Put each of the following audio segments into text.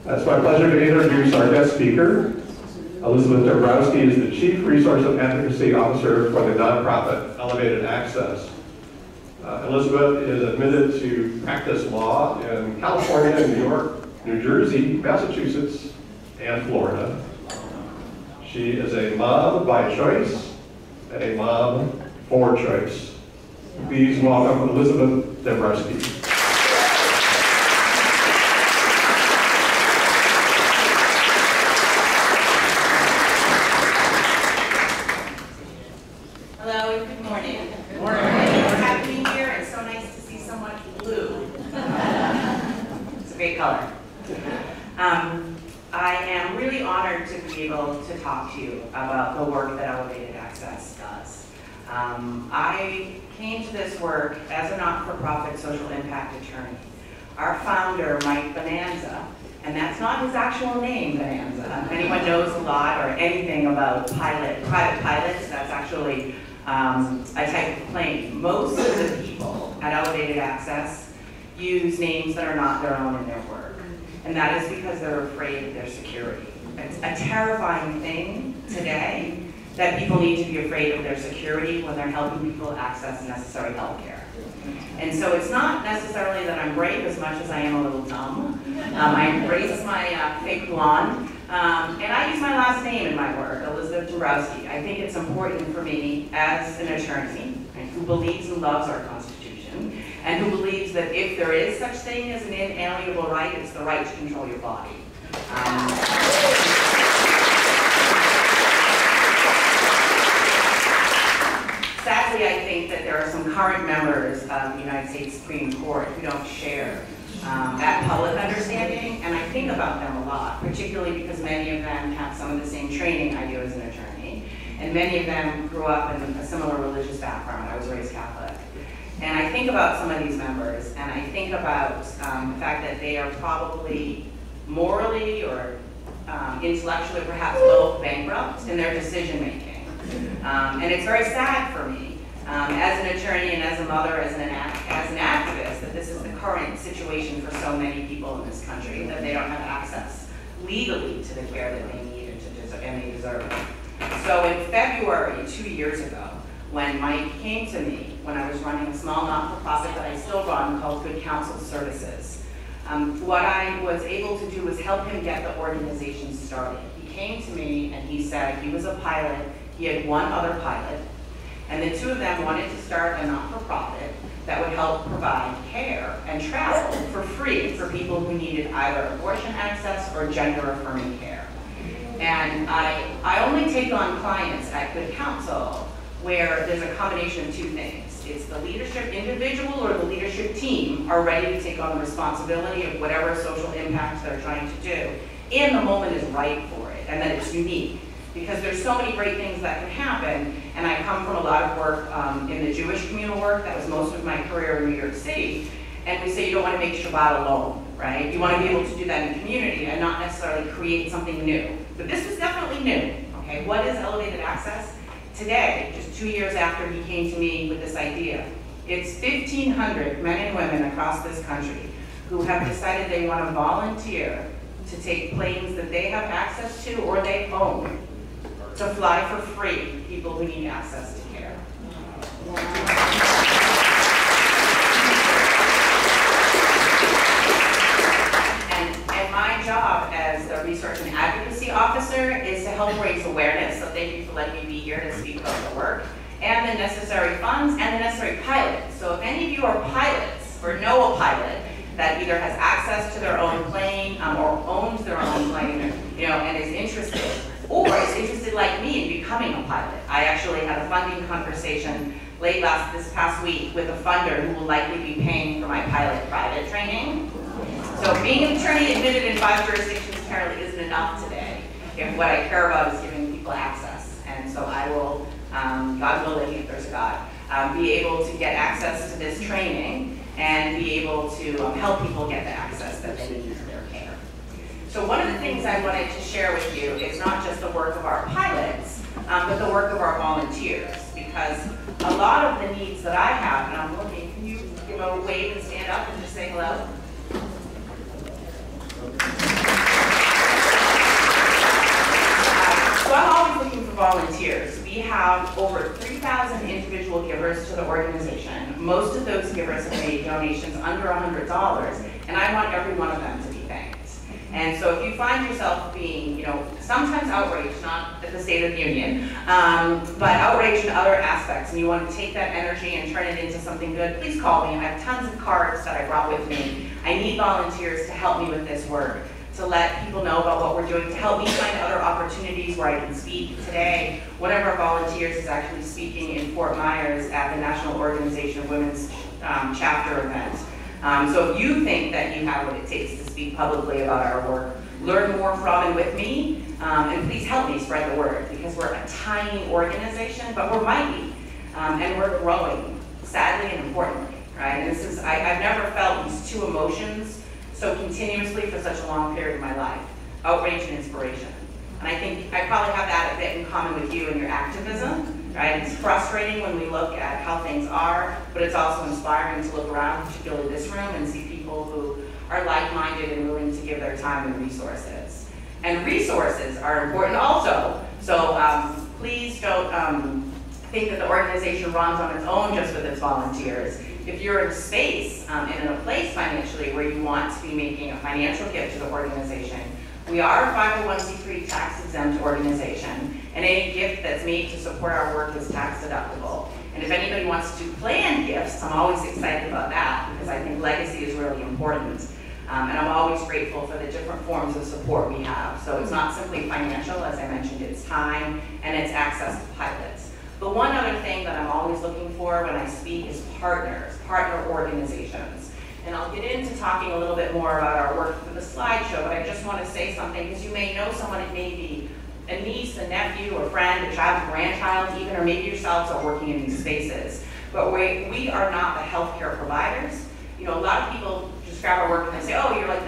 It's my pleasure to introduce our guest speaker. Elizabeth Dembrowsky is the Chief Resource and Advocacy Officer for the nonprofit Elevated Access. Elizabeth is admitted to practice law in California, New York, New Jersey, Massachusetts, and Florida. She is a mom by choice and a mom for choice. Please welcome Elizabeth Dembrowsky. I am really honored to be able to talk to you about the work that Elevated Access does. I came to this work as a not-for-profit social impact attorney. Our founder, Mike Bonanza, and that's not his actual name, Bonanza. If anyone knows a lot or anything about private pilots, that's actually a type of plane. Most of the people at Elevated Access use names that are not their own in their work. And that is because they're afraid of their security. It's a terrifying thing today that people need to be afraid of their security when they're helping people access necessary health care. And so it's not necessarily that I'm brave as much as I am a little dumb. I embrace my fake blonde, and I use my last name in my work, Elizabeth Dembrowsky. I think it's important for me as an attorney who believes and loves our Constitution, and who believes that if there is such thing as an inalienable right, it's the right to control your body. Sadly, I think that there are some current members of the United States Supreme Court who don't share that public understanding, and I think about them a lot, particularly because many of them have some of the same training I do as an attorney, and many of them grew up in a similar religious background. I was raised Catholic. And I think about some of these members, and I think about the fact that they are probably morally or intellectually perhaps both bankrupt in their decision making. And it's very sad for me, as an attorney and as a mother, as an activist, that this is the current situation for so many people in this country, that they don't have access legally to the care that they need and they deserve. So in February, 2 years ago, when Mike came to me, when I was running a small not-for-profit that I still run called Good Counsel Services, what I was able to do was help him get the organization started. He came to me and he said he was a pilot, he had one other pilot, and the two of them wanted to start a not-for-profit that would help provide care and travel for free for people who needed either abortion access or gender-affirming care. And I only take on clients at Good Counsel where there's a combination of two things. It's the leadership individual or the leadership team are ready to take on the responsibility of whatever social impact they're trying to do, and the moment is right for it, and that it's unique. Because there's so many great things that can happen, and I come from a lot of work in the Jewish communal work. That was most of my career in New York City, and we say you don't want to make Shabbat alone, right? You want to be able to do that in community and not necessarily create something new. But this was definitely new, okay? What is Elevated Access? Today, just 2 years after he came to me with this idea, it's 1,500 men and women across this country who have decided they want to volunteer to take planes that they have access to or they own to fly for free people who need access to care. And my job as the Research and Advocacy Officer is to help raise awareness. So thank you for letting me be here to speak about the work, and the necessary funds and the necessary pilots. So if any of you are pilots or know a pilot that either has access to their own plane or owns their own plane, and is interested, or is interested like me in becoming a pilot. I actually had a funding conversation this past week with a funder who will likely be paying for my pilot private training. So being an attorney admitted in 5 jurisdictions apparently isn't enough today if what I care about is giving people access. And so I will, God willing, if there's a God, be able to get access to this training and be able to help people get the access that they need for their care. So one of the things I wanted to share with you is not just the work of our pilots, but the work of our volunteers, because a lot of the needs that I have, and I'm looking, can you give a wave and stand up and just say hello? volunteers. We have over 3,000 individual givers to the organization. Most of those givers have made donations under $100, and I want every one of them to be thanked. And so if you find yourself being, sometimes outraged, not at the State of the Union, but outraged in other aspects, and you want to take that energy and turn it into something good, please call me. I have tons of cards that I brought with me. I need volunteers to help me with this work, to let people know about what we're doing, to help me find other opportunities where I can speak. Today, one of our volunteers is actually speaking in Fort Myers at the National Organization of Women's chapter event. So if you think that you have what it takes to speak publicly about our work, learn more from and with me, and please help me spread the word, because we're a tiny organization, but we're mighty, and we're growing, sadly and importantly, right? And this is, I've never felt these two emotions so continuously for such a long period of my life, outrage and inspiration. And I think I probably have that a bit in common with you in your activism, right? It's frustrating when we look at how things are, but it's also inspiring to look around, particularly this room, and see people who are like-minded and willing to give their time and resources. And resources are important also. So please don't think that the organization runs on its own just with its volunteers. If you're in a space and in a place financially where you want to be making a financial gift to the organization, we are a 501c3 tax-exempt organization, and any gift that's made to support our work is tax deductible. And if anybody wants to plan gifts, I'm always excited about that, because I think legacy is really important. And I'm always grateful for the different forms of support we have. So it's not simply financial, as I mentioned, it's time and it's access to pilots. But one other thing that I'm always looking for when I speak is partners, partner organizations. And I'll get into talking a little bit more about our work for the slideshow, but I just want to say something, because you may know someone, it may be a niece, a nephew, a friend, a child, a grandchild even, or maybe yourselves are working in these spaces. But we are not the healthcare providers. A lot of people describe our work and they say, oh, you're like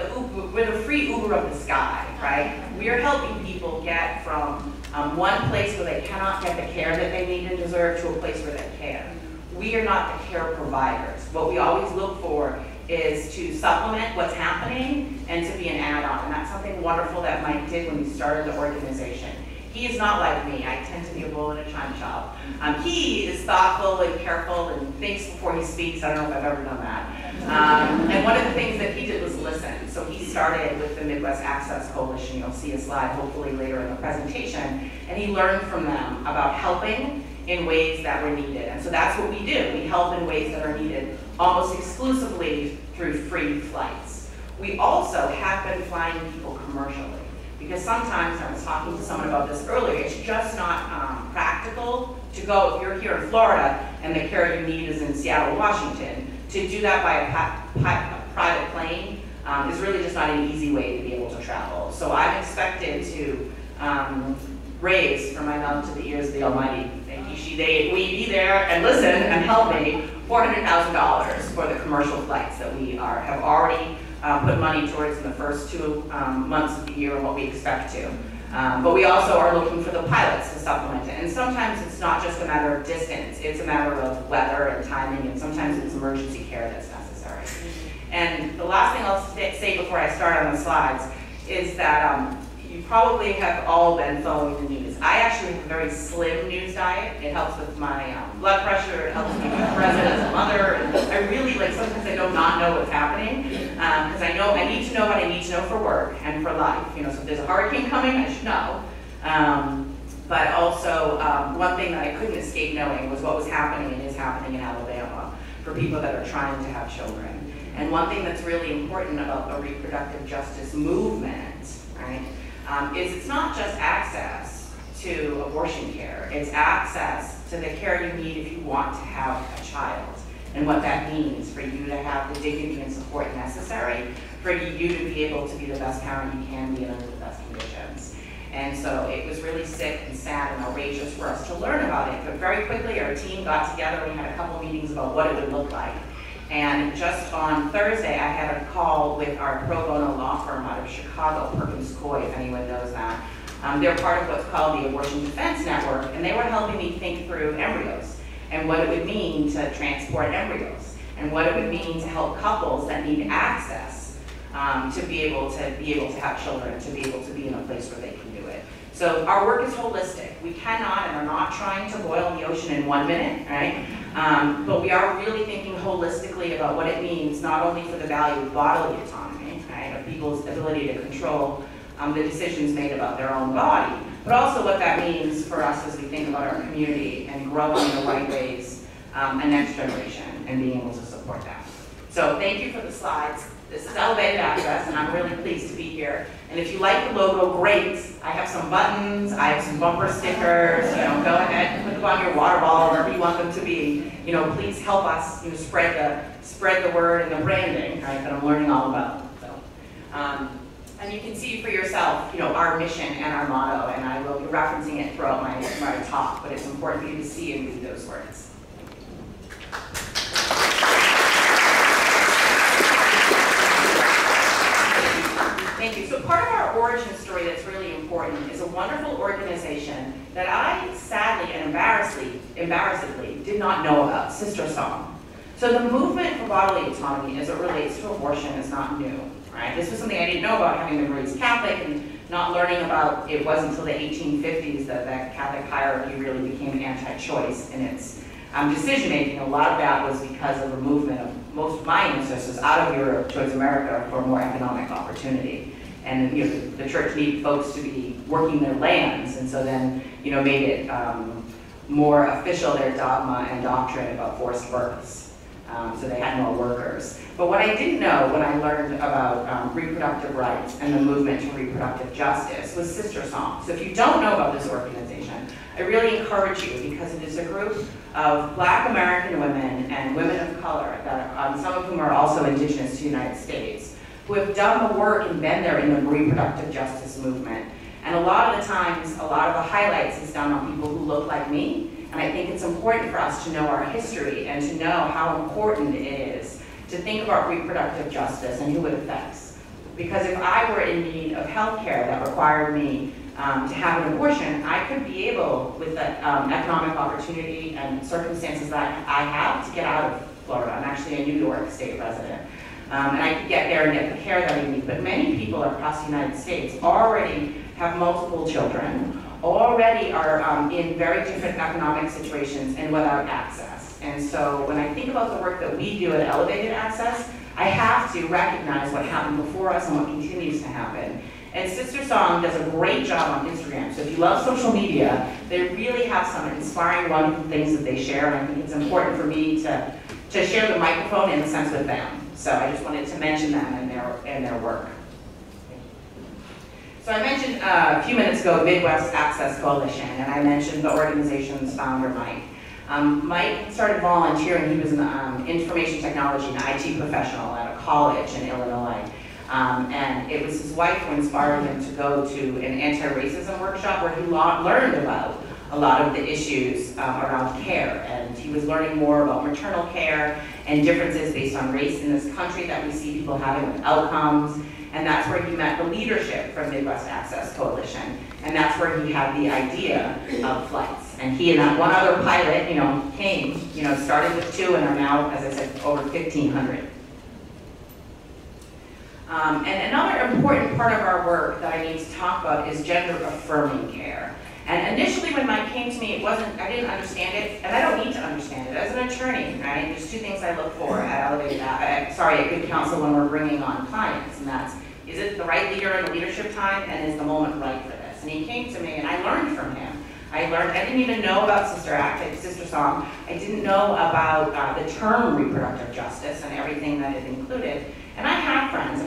we're the free Uber of the sky, right? We are helping people get from one place where they cannot get the care that they need and deserve to a place where they can. We are not the care providers. What we always look for is to supplement what's happening and to be an add-on. And that's something wonderful that Mike did when he started the organization. He is not like me. I tend to be a bull in a china shop. He is thoughtful and careful and thinks before he speaks. I don't know if I've ever done that. And one of the things that he did was listen. So he started with the Midwest Access Coalition. You'll see a slide hopefully later in the presentation. And he learned from them about helping in ways that were needed. And so that's what we do. We help in ways that are needed almost exclusively through free flights. We also have been flying people commercially, because sometimes, I was talking to someone about this earlier, it's just not practical to go, if you're here in Florida and the care you need is in Seattle, Washington, to do that by a private plane is really just not an easy way to be able to travel. So I'm expected to raise from my mouth to the ears of the Almighty, we be there and listen and help me, $400,000 for the commercial flights that we have already put money towards in the first 2 months of the year and what we expect to. But we also are looking for the pilots to supplement it. And sometimes it's not just a matter of distance, it's a matter of weather and timing, and sometimes it's emergency care that's necessary. And the last thing I'll say before I start on the slides is that you probably have all been following the news. I actually have a very slim news diet. It helps with my blood pressure, it helps me be present as a mother. And I really, sometimes I do not know what's happening, because I need to know what I need to know for work and for life. So if there's a hurricane coming, I should know. But also, one thing that I couldn't escape knowing was what was happening and is happening in Alabama for people that are trying to have children. And one thing that's really important about the reproductive justice movement, right, is it's not just access to abortion care, it's access to the care you need if you want to have a child, and what that means for you to have the dignity and support necessary for you to be able to be the best parent you can be under the best conditions. And so it was really sick and sad and outrageous for us to learn about it, but very quickly our team got together, we had a couple meetings about what it would look like. And just on Thursday, I had a call with our pro bono law firm out of Chicago, Perkins Coie, if anyone knows that. They're part of what's called the Abortion Defense Network, and they were helping me think through embryos and what it would mean to transport embryos, and what it would mean to help couples that need access to be able to have children, to be able to be in a place where they can do it. So our work is holistic. We cannot and are not trying to boil the ocean in 1 minute, right? But we are really thinking holistically about what it means, not only for the value of bodily autonomy, right, of people's ability to control the decisions made about their own body, but also what that means for us as we think about our community and growing in the right ways a next generation and being able to support that. So thank you for the slides. This is Elevated Access, and I'm really pleased to be here. And if you like the logo, great. I have some buttons, I have some bumper stickers, go ahead and put them on your water bottle, wherever you want them to be. Please help us spread the word and the branding, right, that I'm learning all about. So, and you can see for yourself, our mission and our motto, and I will be referencing it throughout my talk, but it's important for you to see and read those words. Thank you. So part of our origin story that's really important is a wonderful organization that I sadly and embarrassedly did not know about, Sister Song. So the movement for bodily autonomy as it relates to abortion is not new, right? This was something I didn't know about, having been raised Catholic and not learning about, it wasn't until the 1850s that that Catholic hierarchy really became anti-choice in its decision-making. A lot of that was because of the movement of most of my ancestors out of Europe towards America for more economic opportunity. And the church needed folks to be working their lands, and so then made it more official, their dogma and doctrine about forced births. So they had more workers. But what I didn't know when I learned about reproductive rights and the movement to reproductive justice was Sister Song. So if you don't know about this organization, I really encourage you, because it is a group of Black American women and women of color, that some of whom are also indigenous to the United States, who have done the work and been there in the reproductive justice movement. And a lot of the times, a lot of the highlights is done on people who look like me. And I think it's important for us to know our history and to know how important it is to think about reproductive justice and who it affects. Because if I were in need of health care that required me to have an abortion, I could be able, with the economic opportunity and circumstances that I have, to get out of Florida. I'm actually a New York State resident. And I could get there and get the care that I need. But many people across the United States already have multiple children, already are in very different economic situations and without access. And so when I think about the work that we do at Elevated Access, I have to recognize what happened before us and what continues to happen. And Sister Song does a great job on Instagram. So if you love social media, they really have some inspiring, wonderful things that they share. And I think it's important for me to share the microphone in a sense with them. So I just wanted to mention them and their work. So I mentioned a few minutes ago Midwest Access Coalition, and I mentioned the organization's founder, Mike. Mike started volunteering. He was an information technology and IT professional at a college in Illinois. And it was his wife who inspired him to go to an anti-racism workshop where he learned about a lot of the issues around care. And he was learning more about maternal care and differences based on race in this country that we see people having with outcomes. And that's where he met the leadership from Midwest Access Coalition. And that's where he had the idea of flights. And he and that one other pilot, came, started with 2 and are now, as I said, over 1,500. And another important part of our work that I need to talk about is gender-affirming care. And initially when Mike came to me, I didn't understand it, and I don't need to understand it. As an attorney, right, there's 2 things I look for at Good Counsel when we're bringing on clients, and that's, is it the right leader in the leadership time, and is the moment right for this? And he came to me, and I learned from him. I didn't even know about Sister Song. I didn't know about the term reproductive justice and everything that it included. And I have friends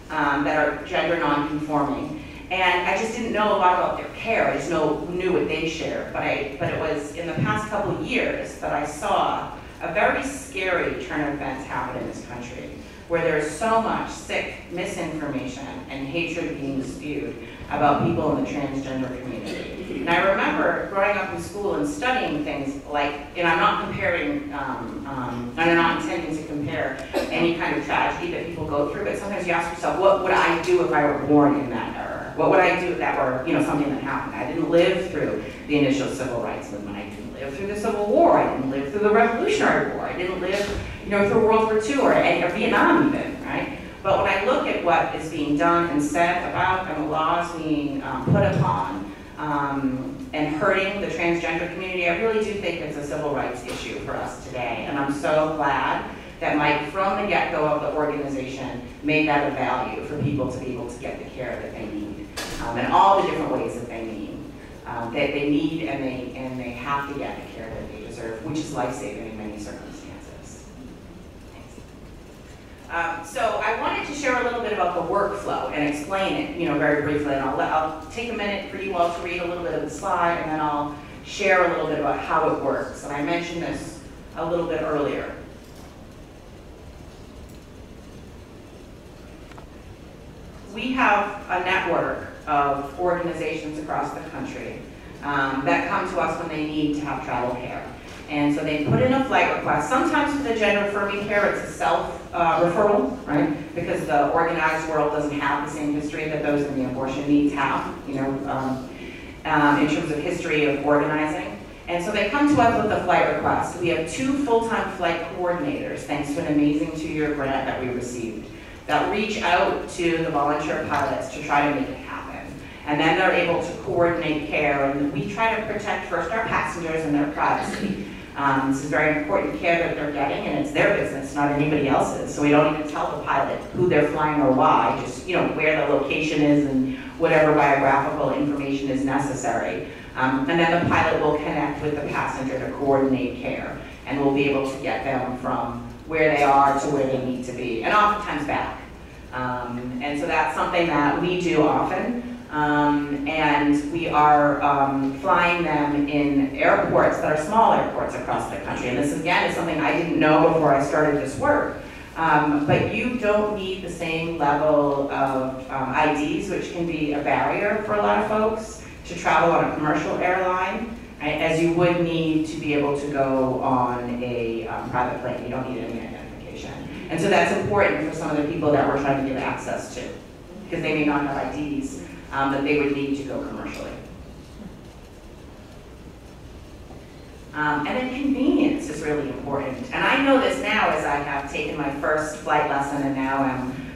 that are gender non-conforming. And I just didn't know a lot about their care. I just knew what they shared. But it was in the past couple of years that I saw a very scary turn of events happen in this country, where there's so much sick misinformation and hatred being spewed about people in the transgender community. And I remember growing up in school and studying things like, and I'm not comparing, I'm not intending to compare any kind of tragedy that people go through, but sometimes you ask yourself, what would I do if I were born in that era? What would I do if that were, something that happened? I didn't live through the initial civil rights movement. I didn't live through the Civil War. I didn't live through the Revolutionary War. I didn't live, through World War II or Vietnam even, right? But when I look at what is being done and said about and the laws being put upon and hurting the transgender community, I really do think it's a civil rights issue for us today. And I'm so glad that Mike, from the get-go of the organization, made that a value for people to be able to get the care that they need, and all the different ways that they need. That they need and they have to get the care that they deserve, which is life-saving in many circumstances. Thanks. So I wanted to share a little bit about the workflow and explain it, very briefly. And I'll take a minute for you all to read a little bit of the slide, and then I'll share a little bit about how it works. And I mentioned this a little bit earlier. We have a network of organizations across the country that come to us when they need to have travel care. And so they put in a flight request. Sometimes for the gender-affirming care, it's a self-referral, right? Because the organized world doesn't have the same history that those in the abortion needs have, in terms of history of organizing. And so they come to us with a flight request. We have 2 full-time flight coordinators, thanks to an amazing 2-year grant that we received, that reach out to the volunteer pilots to try to make it happen. And then they're able to coordinate care, and we try to protect first our passengers and their privacy. This is very important care that they're getting, and it's their business, not anybody else's. So we don't even tell the pilot who they're flying or why, just where the location is and whatever biographical information is necessary. And then the pilot will connect with the passenger to coordinate care, and we'll be able to get them from where they are to where they need to be, and oftentimes back. And so that's something that we do often. And we are flying them in airports that are small airports across the country. And this, again, is something I didn't know before I started this work. But you don't need the same level of IDs, which can be a barrier for a lot of folks, to travel on a commercial airline, right, as you would need to be able to go on a private plane. You don't need any identification. And so that's important for some of the people that we're trying to give access to, because they may not have IDs that they would need to go commercially. And then convenience is really important. And I know this now as I have taken my first flight lesson and now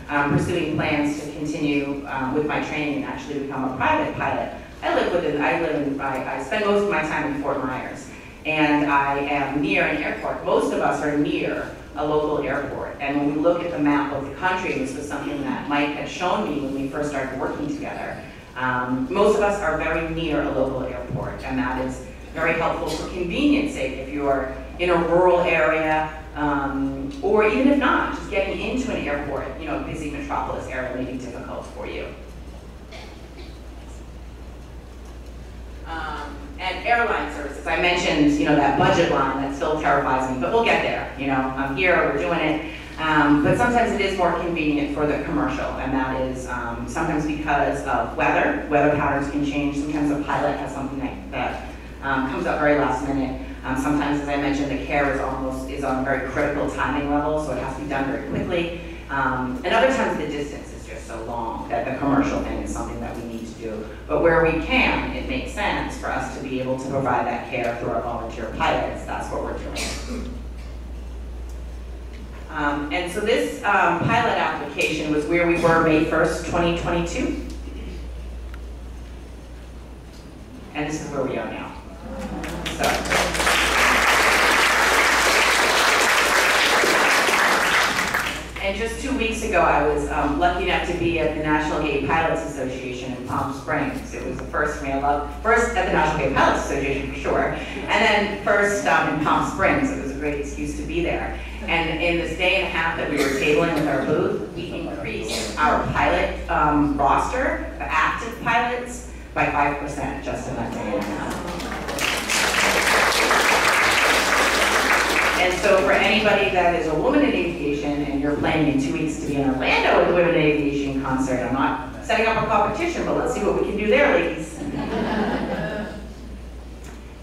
I'm pursuing plans to continue with my training and actually become a private pilot. I spend most of my time in Fort Myers, and I am near an airport. Most of us are near a local airport. And when we look at the map of the country, this was something that Mike had shown me when we first started working together, most of us are very near a local airport, and that is very helpful for convenience sake if you're in a rural area, or even if not, just getting into an airport, busy metropolis area may be difficult for you. And airline services, I mentioned, that budget line that still terrifies me, but we'll get there. I'm here, we're doing it. But sometimes it is more convenient for the commercial, and that is sometimes because of weather. Weather patterns can change. Sometimes a pilot has something that comes up very last minute. Sometimes, as I mentioned, the care is on a very critical timing level, so it has to be done very quickly. And other times the distance is just so long that the commercial thing is something that we need to do. But where we can, it makes sense for us to be able to provide that care through our volunteer pilots. That's what we're doing. And so this pilot application was where we were May 1st, 2022. And this is where we are now. And just 2 weeks ago, I was lucky enough to be at the National Gay Pilots Association in Palm Springs. It was the first for me. First at the National Gay Pilots Association for sure, and then first in Palm Springs. It was a great excuse to be there. And in this day and a half that we were tabling with our booth, we increased our pilot roster, the active pilots, by 5% just in that day and a half. And so for anybody that is a woman in aviation and you're planning in 2 weeks to be in Orlando at the Women in Aviation concert, I'm not setting up a competition, but let's see what we can do there, ladies.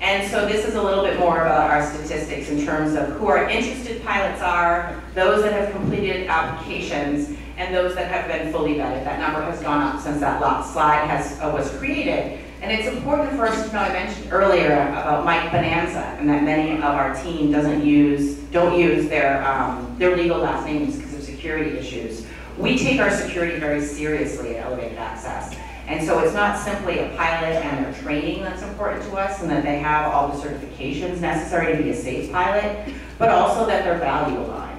And so this is a little bit more about our statistics in terms of who our interested pilots are, those that have completed applications, and those that have been fully vetted. That number has gone up since that last slide was created. And it's important for us to know, I mentioned earlier about Mike Bonanza, and that many of our team don't use their legal last names because of security issues, We take our security very seriously at Elevated Access. And so it's not simply a pilot and their training that's important to us and that they have all the certifications necessary to be a safe pilot, but also that they're value aligned.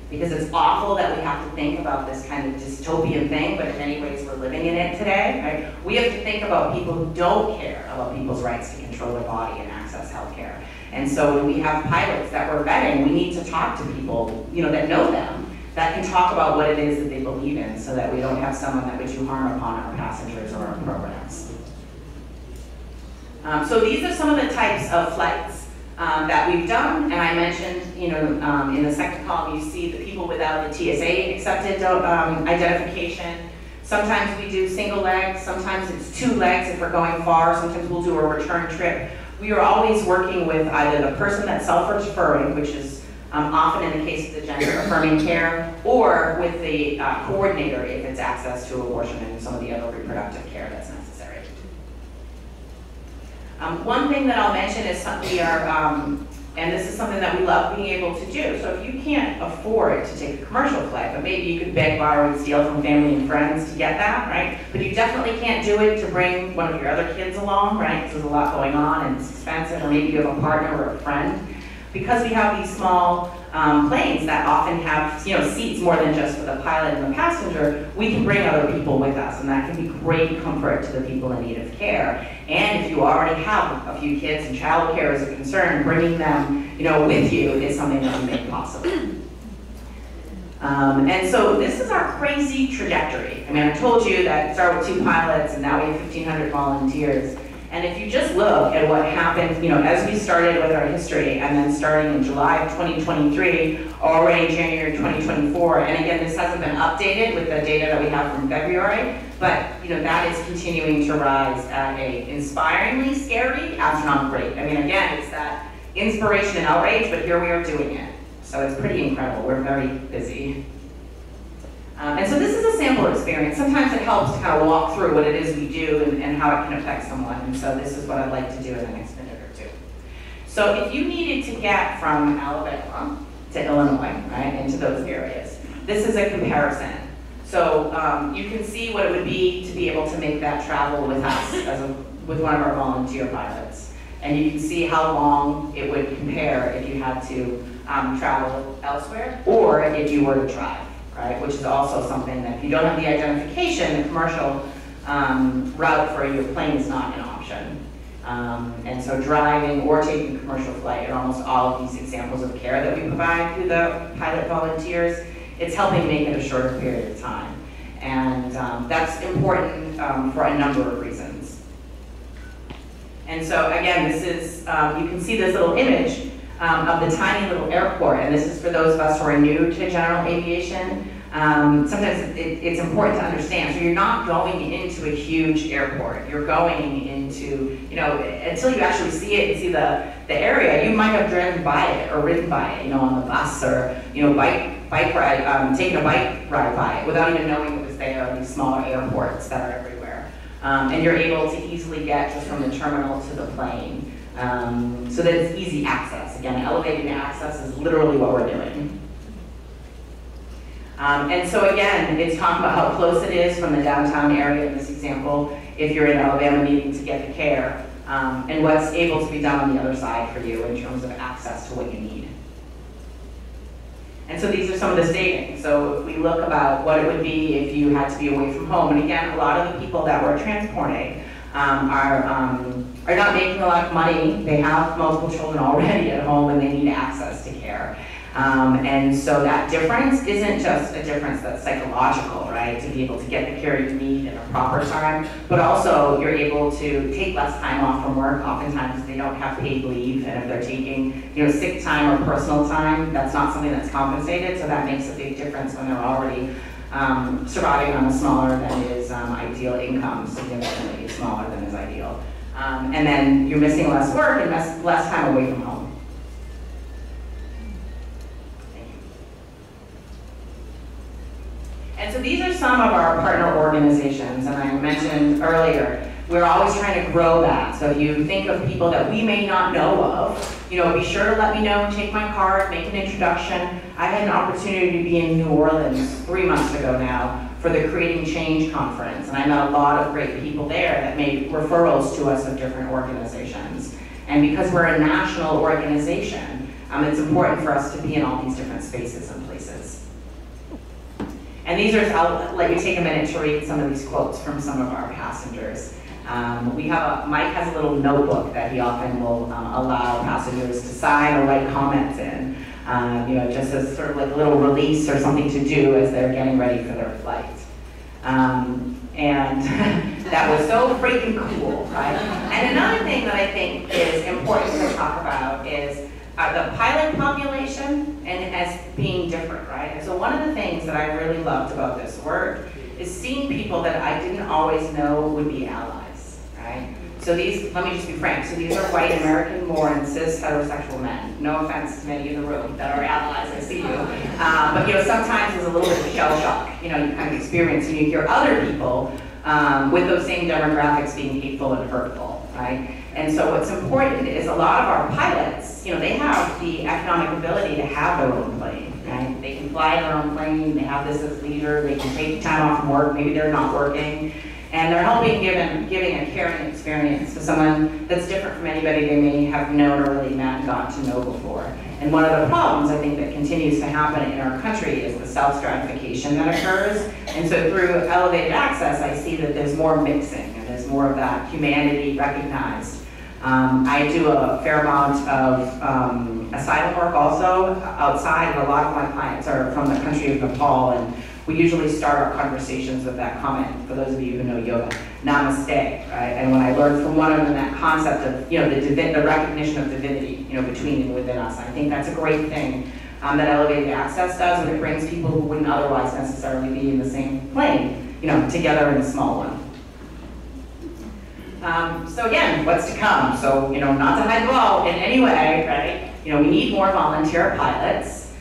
Because it's awful that we have to think about this kind of dystopian thing, but in many ways we're living in it today, right? We have to think about people who don't care about people's rights to control their body and access healthcare. And so when we have pilots that we're vetting, we need to talk to people, that know them, that can talk about what it is that they believe in so that we don't have someone that would do harm upon our passengers or our programs. So these are some of the types of flights that we've done, and I mentioned, in the second column you see the people without the TSA accepted identification. Sometimes we do single legs, sometimes it's 2 legs if we're going far, sometimes we'll do a return trip. We are always working with either the person that's self-referring, which is often in the case of the gender-affirming care, or with the coordinator if it's access to abortion and some of the other reproductive care that's necessary. One thing that I'll mention is we are, and this is something that we love being able to do. So if you can't afford to take a commercial flight, but maybe you could beg, borrow, and steal from family and friends to get that, right? But you definitely can't do it to bring one of your other kids along, right? Because there's a lot going on and it's expensive, or maybe you have a partner or a friend. Because we have these small planes that often have seats more than just for the pilot and the passenger, we can bring other people with us, and that can be great comfort to the people in need of care. And if you already have a few kids and child care is a concern, bringing them with you is something that we make possible. And so this is our crazy trajectory. I mean, I told you that it started with 2 pilots, and now we have 1,500 volunteers. And if you just look at what happened, as we started with our history, and then starting in July of 2023, already January 2024, and again, this hasn't been updated with the data that we have from February, but that is continuing to rise at a inspiringly scary, astronomical rate. I mean, again, it's that inspiration and outrage, but here we are doing it. So it's pretty incredible. We're very busy. And so this is a sample experience. Sometimes it helps to kind of walk through what it is we do and how it can affect someone. And so this is what I'd like to do in the next minute or two. So if you needed to get from Alabama to Illinois, right, into those areas, this is a comparison. So you can see what it would be to be able to make that travel with us, with one of our volunteer pilots. And you can see how long it would compare if you had to travel elsewhere, or if you were to drive. Right, which is also something that if you don't have the identification, the commercial route for your plane is not an option. And so driving or taking a commercial flight in almost all of these examples of care that we provide through the pilot volunteers, it's helping make it a shorter period of time. And that's important for a number of reasons. And so again, this is, you can see this little image of the tiny little airport, and this is for those of us who are new to general aviation. Sometimes it's important to understand. So you're not going into a huge airport. You're going into, until you actually see it and see the area, you might have driven by it or ridden by it, on the bus or, bike ride, taking a bike ride by it without even knowing it was there, these smaller airports that are everywhere. And you're able to easily get just from the terminal to the plane. So that it's easy access. Again, elevated access is literally what we're doing. And so again, it's talking about how close it is from the downtown area in this example, if you're in Alabama needing to get the care, and what's able to be done on the other side for you in terms of access to what you need. And so these are some of the staging. So if we look about what it would be if you had to be away from home, and again, a lot of the people that we're transporting are not making a lot of money. They have multiple children already at home and they need access to care. And so that difference isn't just a difference that's psychological, right? To be able to get the care you need in a proper time, but also you're able to take less time off from work. Oftentimes they don't have paid leave, and if they're taking sick time or personal time, that's not something that's compensated, so that makes a big difference when they're already surviving on a smaller than is ideal income, significantly smaller than is ideal. And then you're missing less work and less time away from home. Thank you. And so these are some of our partner organizations, and I mentioned earlier, We're always trying to grow that. So if you think of people that we may not know of, be sure to let me know, take my card, make an introduction. I had an opportunity to be in New Orleans 3 months ago now for the Creating Change conference, and I met a lot of great people there that made referrals to us of different organizations. And because we're a national organization, it's important for us to be in all these different spaces and places. And these are, I'll let you take a minute to read some of these quotes from some of our passengers. Mike has a little notebook that he often will allow passengers to sign or write comments in, just as sort of like a little release or something to do as they're getting ready for their flight. And that was so freaking cool, right? And another thing that I think is important to talk about is the pilot population and as being different, right? And so one of the things that I really loved about this work is seeing people that I didn't always know would be allies, right? So these, let me just be frank, so these are white American-born cis heterosexual men. No offense to many in the room that are allies, I see you. But sometimes there's a little bit of shell shock, you kind of experience, and you hear other people with those same demographics being hateful and hurtful, right? And so what's important is a lot of our pilots, they have the economic ability to have their own plane, right? They can fly their own plane, they have this as leisure, they can take time off from work, maybe they're not working, and they're helping giving a caring experience to someone that's different from anybody they may have known or really met and gotten to know before. And one of the problems I think that continues to happen in our country is the self-stratification that occurs. And so through elevated access, I see that there's more mixing and there's more of that humanity recognized. I do a fair amount of asylum work also outside, and a lot of my clients are from the country of Nepal, and we usually start our conversations with that comment, for those of you who know yoga, namaste, right? And when I learned from one of them that concept of, the recognition of divinity, between and within us, I think that's a great thing that elevated access does, when it brings people who wouldn't otherwise necessarily be in the same plane, together in a small one. So again, what's to come? So, not to hide the ball in any way, right? We need more volunteer pilots.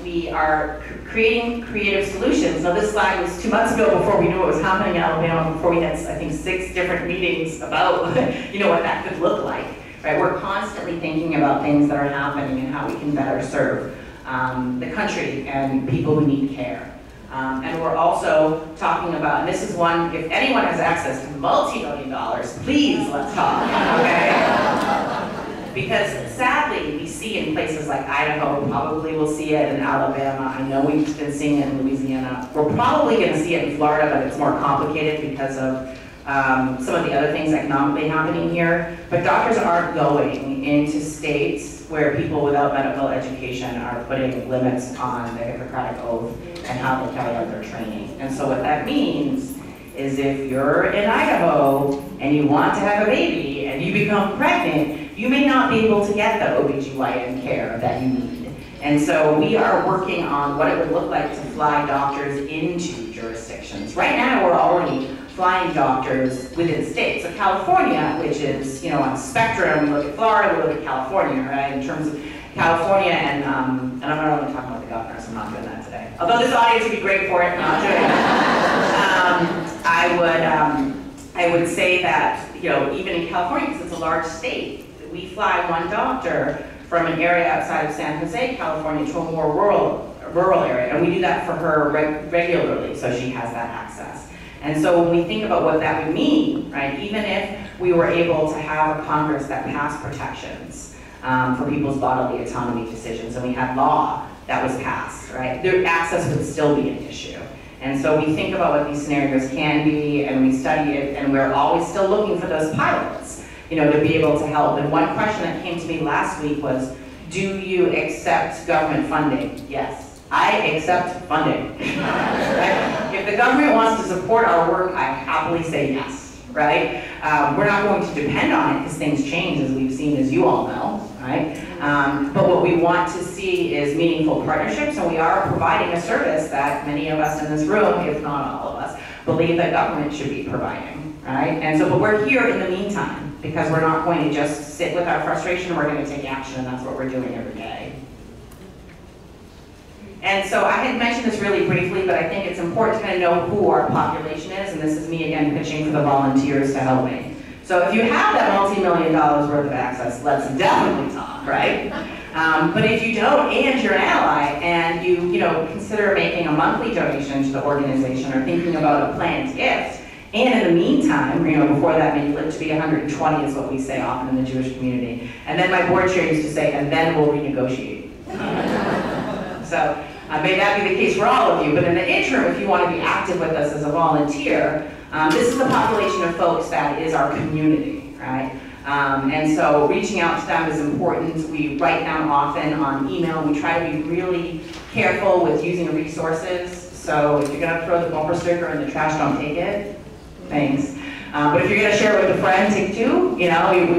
We are creating creative solutions. Now this slide was 2 months ago before we knew what was happening in Alabama, before we had, I think, 6 different meetings about, what that could look like, right? We're constantly thinking about things that are happening and how we can better serve the country and people who need care. And we're also talking about, and this is one, if anyone has access to multi-million dollars, please let's talk, okay? Because sadly, we see in places like Idaho, probably we'll see it in Alabama, I know we've been seeing it in Louisiana, we're probably going to see it in Florida, but it's more complicated because of some of the other things economically happening here. But doctors aren't going into states where people without medical education are putting limits on the Hippocratic Oath and how they carry out their training. And so what that means is if you're in Idaho and you want to have a baby and you become pregnant, you may not be able to get the OBGYN care that you need. And so we are working on what it would look like to fly doctors into jurisdictions. Right now we're already flying doctors within states. So California, which is, on a spectrum, we look at Florida, we look at California, right? In terms of California, and I'm not only talking about the governor, so I'm not doing that today. Although this audience would be great for it, I'm not doing it. I would say that, even in California, because it's a large state, we fly one doctor from an area outside of San Jose, California, to a more rural area, and we do that for her regularly, so she has that access. And so when we think about what that would mean, right, even if we were able to have a Congress that passed protections for people's bodily autonomy decisions, and we had law that was passed, right, their access would still be an issue. And so we think about what these scenarios can be, and we study it, and we're always still looking for those pilots, to be able to help. And one question that came to me last week was, do you accept government funding? Yes. I accept funding. Right? If the government wants to support our work, I happily say yes, right? We're not going to depend on it because things change, as we've seen, as you all know, right? But what we want to see is meaningful partnerships, and we are providing a service that many of us in this room, if not all of us, believe that government should be providing, right? And so, but we're here in the meantime, because we're not going to just sit with our frustration, we're going to take action, and that's what we're doing every day. And so I had mentioned this really briefly, but I think it's important to kind of know who our population is, and this is me again pitching for the volunteers to help me. So if you have that multi-million dollars worth of access, let's definitely talk, right? But if you don't, and you're an ally, and you consider making a monthly donation to the organization or thinking about a planned gift, and in the meantime, before that, maybe live to be 120 is what we say often in the Jewish community. And then my board chair used to say, and then we'll renegotiate. So may that be the case for all of you, but in the interim, if you want to be active with us as a volunteer, this is the population of folks that is our community, right? And so reaching out to them is important. We write them often on email. We try to be really careful with using resources. So if you're going to throw the bumper sticker in the trash, don't take it. Thanks. But if you're going to share it with a friend, take two. We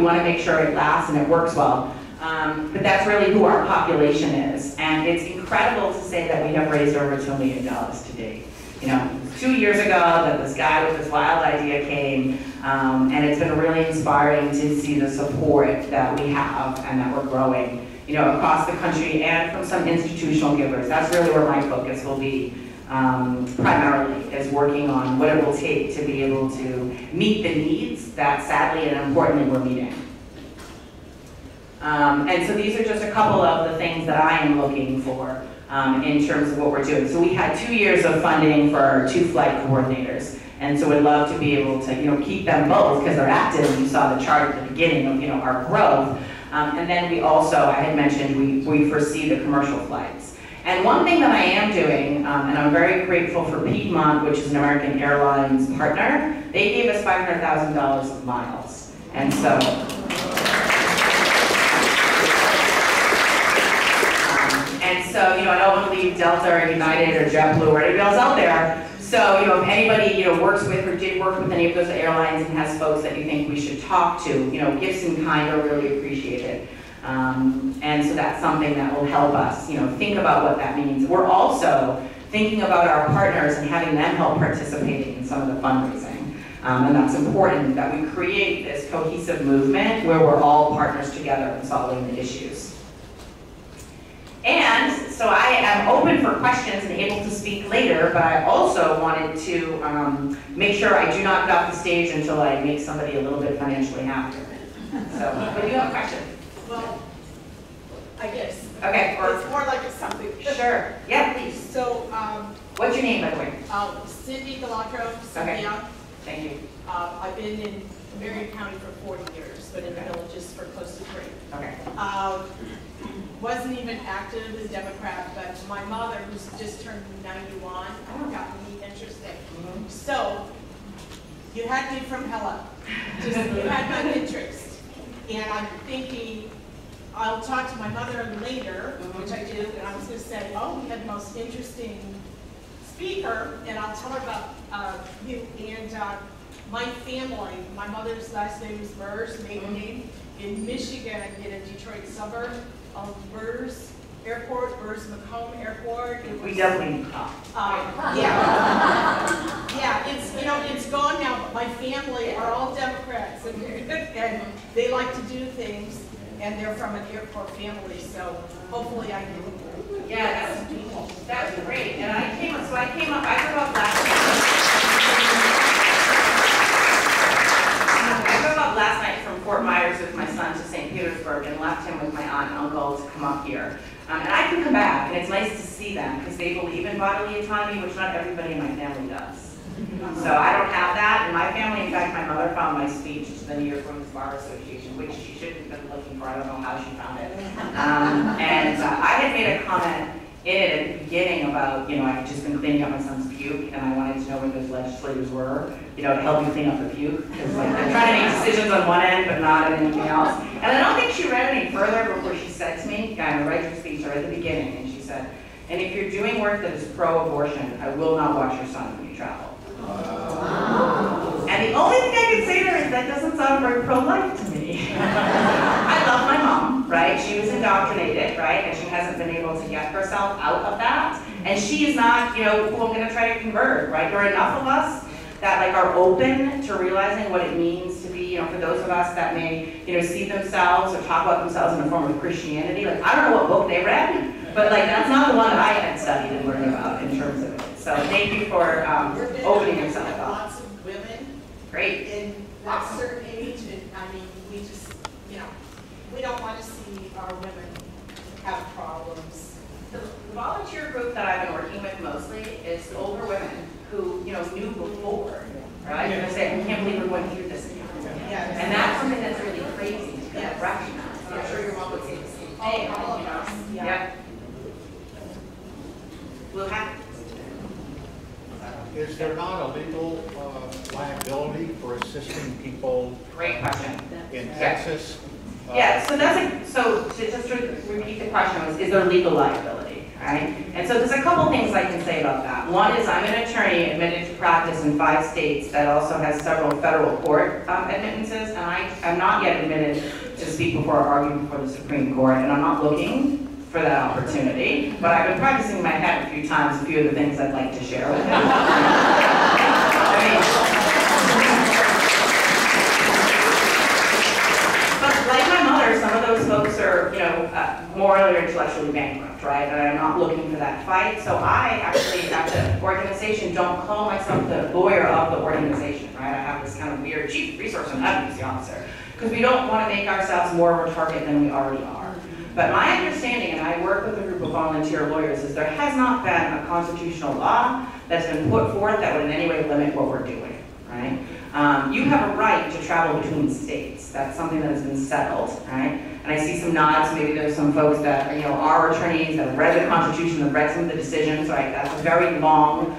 want to make sure it lasts and it works well. But that's really who our population is. And it's incredible to say that we have raised over $2 million to date. 2 years ago that this guy with this wild idea came, and it's been really inspiring to see the support that we have and that we're growing, across the country and from some institutional givers. That's really where my focus will be, primarily, is working on what it will take to be able to meet the needs that sadly and importantly we're meeting. And so these are just a couple of the things that I am looking for in terms of what we're doing. So we had 2 years of funding for our 2 flight coordinators. And so we'd love to be able to keep them both because they're active. You saw the chart at the beginning of our growth. And then we also, I had mentioned, we foresee the commercial flights. And one thing that I am doing, and I'm very grateful for Piedmont, which is an American Airlines partner, they gave us $500,000 of miles. And so, I don't want to leave Delta or United or JetBlue or anybody else out there. So, if anybody, works with or did work with any of those airlines and has folks that you think we should talk to, gifts in kind are really appreciated. And so that's something that will help us, think about what that means. We're also thinking about our partners and having them help participating in some of the fundraising. And that's important that we create this cohesive movement where we're all partners together in solving the issues. And so I am open for questions and able to speak later, but I also wanted to make sure I do not get off the stage until I make somebody a little bit financially happier. So, but you have a question? Well, I guess. Okay. It's more like a something. Sure. Yeah, please. So, what's your name, by the way? Cindy Galatro, Cynthia. Okay. Thank you. I've been in Marion County for 40 years, but in the villages for close to 3. Okay. Wasn't even active as a Democrat, but my mother, who's just turned 91, got me interested. Mm-hmm. So, you had me from hell up. You had my interest. And I'm thinking, I'll talk to my mother later, which I do, and I was going to say, oh, we had the most interesting speaker, and I'll tell her about you. And my family, my mother's last name is Murs, maiden name, in Michigan, in a Detroit suburb of Murs Airport, Murs-Macomb Airport. We definitely need to talk. Yeah, it's gone now, but my family are all Democrats, and they like to do things, and they're from an airport family, so hopefully I can. Yeah, that was great. And I grew up last night. I drove up last night from Fort Myers with my son to St. Petersburg and left him with my aunt and uncle to come up here. And I can come back, and it's nice to see them because they believe in bodily autonomy, which not everybody in my family does. So I don't have that in my family. In fact, my mother found my speech to the New York Women's Bar Association, which she shouldn't have been looking for. I don't know how she found it. I had made a comment in it at the beginning about, I had just been cleaning up my son's puke, and I wanted to know where those legislators were, to help me clean up the puke. Because they're trying to make decisions on one end, but not on anything else. And I don't think she read any further before she said to me, I read your speech right at the beginning, and she said, and if you're doing work that is pro-abortion, I will not watch your son when you travel. And the only thing I could say to her is that doesn't sound very pro-life to me. I love my mom, right? She was indoctrinated, right? And she hasn't been able to get herself out of that. And she is not, who I'm going to try to convert, right? There are enough of us that are open to realizing what it means to be, for those of us that may, see themselves or talk about themselves in the form of Christianity. I don't know what book they read, but that's not the one that I had studied. studied and learned about in terms of it. So thank you for opening yourself up. Lots of women Great. in that certain age, and I mean, we just, you know, we don't want to see our women have problems. The volunteer group that I've been working with mostly is older women who, you know, knew before, right? And they say, I can't believe we're going through this again. Yes. And that's something that's really crazy to Yes. recognize. I'm sure your mom would say the same thing. All of us, yeah. Yep. We'll have. Is there not a legal liability for assisting people Great question. in Texas? Yeah, so just to repeat the question was, is there legal liability, right? And so there's a couple things I can say about that. One is I'm an attorney admitted to practice in 5 states that also has several federal court admittances, and I am not yet admitted to speak before or argue before the Supreme Court, and I'm not looking for that opportunity, but I've been practicing in my head a few times, a few of the things I'd like to share with you. But like my mother, some of those folks are, you know, morally or intellectually bankrupt, right? And I'm not looking for that fight. So I actually, at the organization, don't call myself the lawyer of the organization, right? I have this kind of weird chief resource and advocacy officer, because we don't want to make ourselves more of a target than we already are. But my understanding, and I work with a group of volunteer lawyers, is there has not been a constitutional law that's been put forth that would in any way limit what we're doing, right? You have a right to travel between states. That's something that has been settled, right? And I see some nods, maybe there's some folks that are, you know, are attorneys that have read the Constitution, have read some of the decisions, right? That's a very long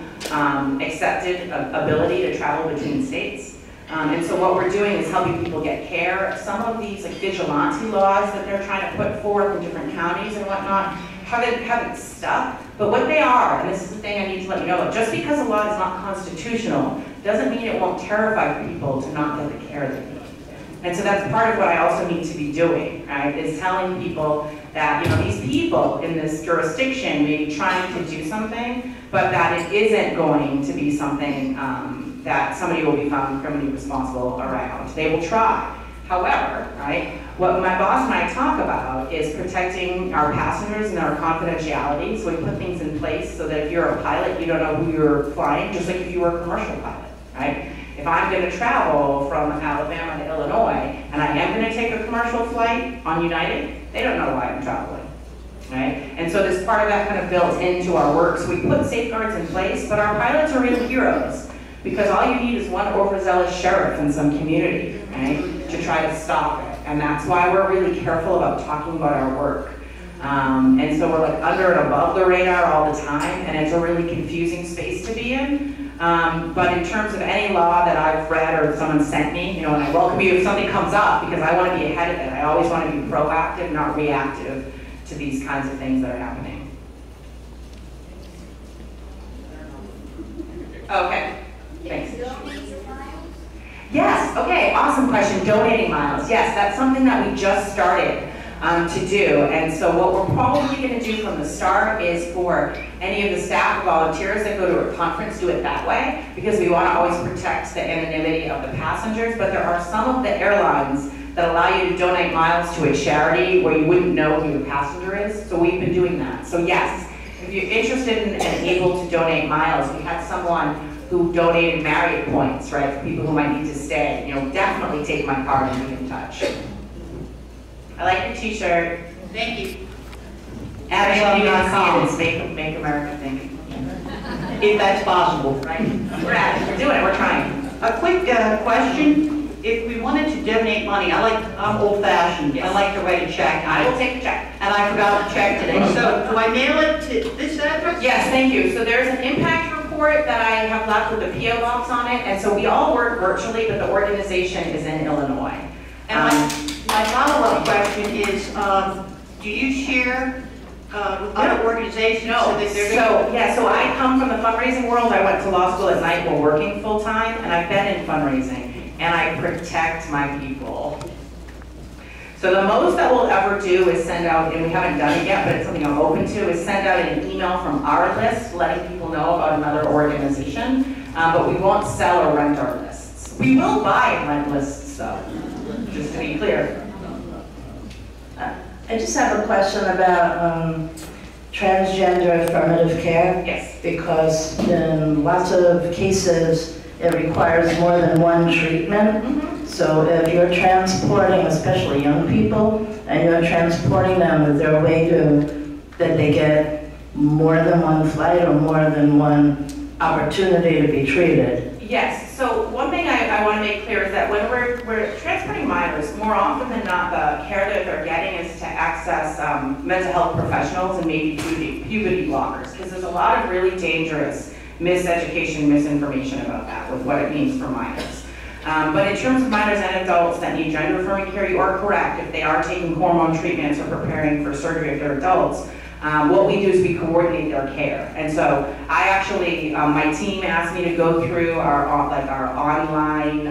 accepted ability to travel between states. And so what we're doing is helping people get care. Some of these like vigilante laws that they're trying to put forth in different counties and whatnot haven't stuck. But what they are, and this is the thing I need to let you know about, just because a law is not constitutional doesn't mean it won't terrify people to not get the care they need. And so that's part of what I also need to be doing, right, is telling people that, you know, these people in this jurisdiction may be trying to do something, but that it isn't going to be something that somebody will be found criminally responsible around. They will try. However, right, what my boss and I talk about is protecting our passengers and our confidentiality. So we put things in place so that if you're a pilot, you don't know who you're flying, just like if you were a commercial pilot, right? If I'm going to travel from Alabama to Illinois, and I am going to take a commercial flight on United, they don't know why I'm traveling. Right? And so there's part of that kind of built into our work. So we put safeguards in place, but our pilots are real heroes. Because all you need is one overzealous sheriff in some community, right, to try to stop it. And that's why we're really careful about talking about our work. And so we're like under and above the radar all the time, and it's a really confusing space to be in. But in terms of any law that I've read or someone sent me, you know, and I welcome you if something comes up, because I want to be ahead of it. I always want to be proactive, not reactive to these kinds of things that are happening. Okay. Thanks. Yes, okay, awesome question. Donating miles. Yes, that's something that we just started to do. And so what we're probably going to do from the start is for any of the staff or volunteers that go to a conference, do it that way, because we want to always protect the anonymity of the passengers. But there are some of the airlines that allow you to donate miles to a charity where you wouldn't know who your passenger is. So we've been doing that. So yes, if you're interested in and able to donate miles, we had someone who donated Marriott points, right, for people who might need to stay. You know, definitely take my card and be in touch. I like your t-shirt. Thank you. Amazon.com. Make America think. If that's possible. Right? We're at it. We're doing it. We're trying. A quick question. If we wanted to donate money, I'm old-fashioned. Yes. I like to write a check. I will take the check. And I forgot the check today. So do I mail it to this address? Yes, thank you. So there's an impact report that I have left with a P.O. box on it, and so we all work virtually, but the organization is in Illinois. And my follow-up question is, do you share with other organizations? No. So I come from the fundraising world. I went to law school at night while working full-time, and I've been in fundraising, and I protect my people. So the most that we'll ever do is send out, and we haven't done it yet, but it's something I'm open to, is send out an email from our list letting people know about another organization, but we won't sell or rent our lists. We will buy and rent lists, though, just to be clear. I just have a question about transgender affirmative care? Yes. Because in lots of cases, it requires more than one treatment. So if you're transporting, especially young people, and you're transporting them, is there a way that they get more than one flight or more than one opportunity to be treated? Yes, so one thing I want to make clear is that when we're transporting minors, more often than not, the care that they're getting is to access mental health professionals and maybe puberty blockers, because there's a lot of really dangerous miseducation, misinformation about that, with what it means for minors. But in terms of minors and adults that need gender-affirming care, you are correct. If they are taking hormone treatments or preparing for surgery if they're adults, what we do is we coordinate their care. And so I actually, my team asked me to go through our online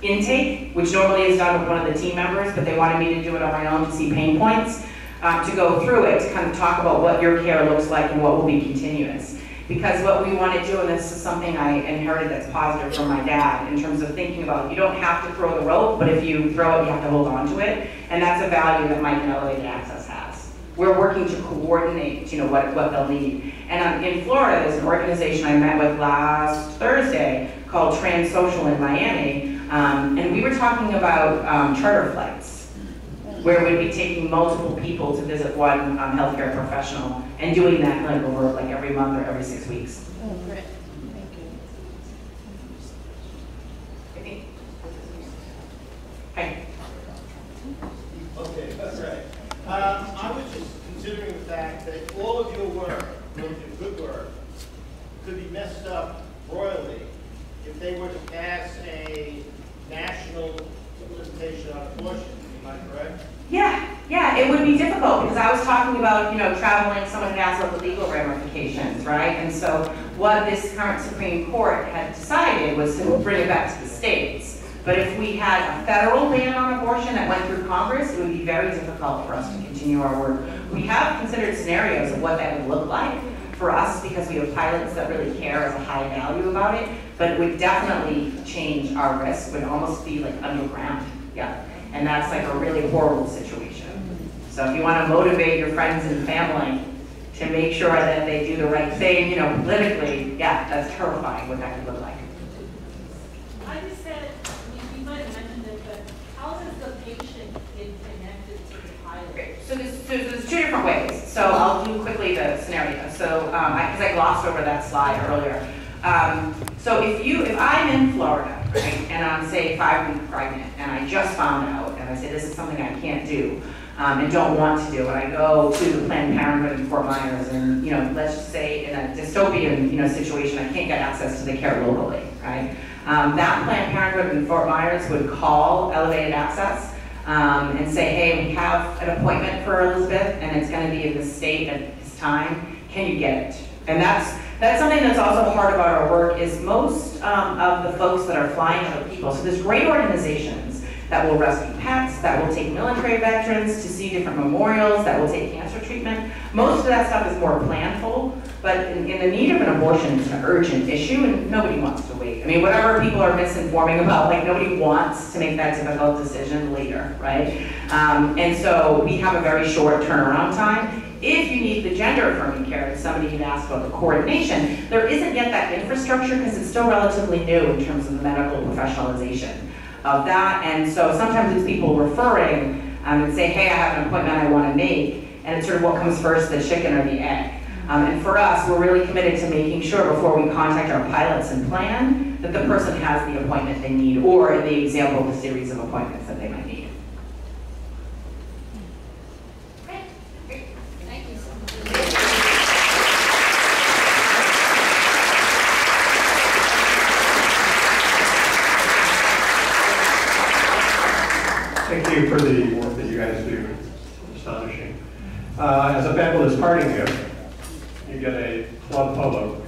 intake, which normally is done with one of the team members, but they wanted me to do it on my own to see pain points, to go through it, to kind of talk about what your care looks like and what will be continuous. Because what we want to do, and this is something I inherited that's positive from my dad, in terms of thinking about, you don't have to throw the rope, but if you throw it, you have to hold on to it. And that's a value that Mike and Elevated Access has. We're working to coordinate, what they'll need. And in Florida, there's an organization I met with last Thursday called Transsocial in Miami, and we were talking about charter flights, where we'd be taking multiple people to visit one healthcare professional and doing that over every month or every 6 weeks. Oh, great. Thank you. Hi. Okay, that's right. I was just considering the fact that all of your work, your good work, could be messed up royally if they were to pass a national limitation on abortion. Am I correct? Yeah, it would be difficult because I was talking about, traveling, someone had asked about the legal ramifications, right? And so what this current Supreme Court had decided was to bring it back to the states. But if we had a federal ban on abortion that went through Congress, it would be very difficult for us to continue our work. We have considered scenarios of what that would look like for us because we have pilots that really care as a high value about it, but it would definitely change our risk. It would almost be like underground, yeah. And that's like a really horrible situation. So if you want to motivate your friends and family to make sure that they do the right thing, politically, yeah, that's terrifying what that could look like. I just said, you might have mentioned it, but how does the patient get connected to the pilot? Okay, so there's two different ways. So I'll do quickly the scenario. So, because I glossed over that slide earlier. So if I'm in Florida, right, and I'm, say, 5 weeks pregnant, and I just found out, and I say, this is something I can't do, and don't want to do, and I go to Planned Parenthood in Fort Myers, and, let's just say in a dystopian, situation, I can't get access to the care locally, right? That Planned Parenthood in Fort Myers would call Elevated Access, and say, hey, we have an appointment for Elizabeth, and it's going to be in the state at this time, can you get it? And that's something that's also hard about our work is most of the folks that are flying other people. So there's great organizations that will rescue pets, that will take military veterans to see different memorials, that will take cancer treatment. Most of that stuff is more planful, but in the need of an abortion, it's an urgent issue and nobody wants to wait. I mean, whatever people are misinforming about, nobody wants to make that difficult decision later, right? And so we have a very short turnaround time. If you need the gender-affirming care, and somebody had asked about the coordination, there isn't yet that infrastructure because it's still relatively new in terms of the medical professionalization of that. And so sometimes it's people referring and say, hey, I have an appointment I want to make, and it's sort of what comes first, the chicken or the egg. And for us, we're really committed to making sure before we contact our pilots and plan that the person has the appointment they need, or in the example, the series of appointments that they might need. Thank you for the work that you guys do. It's astonishing. As a fabulous parting gift, you get a club polo.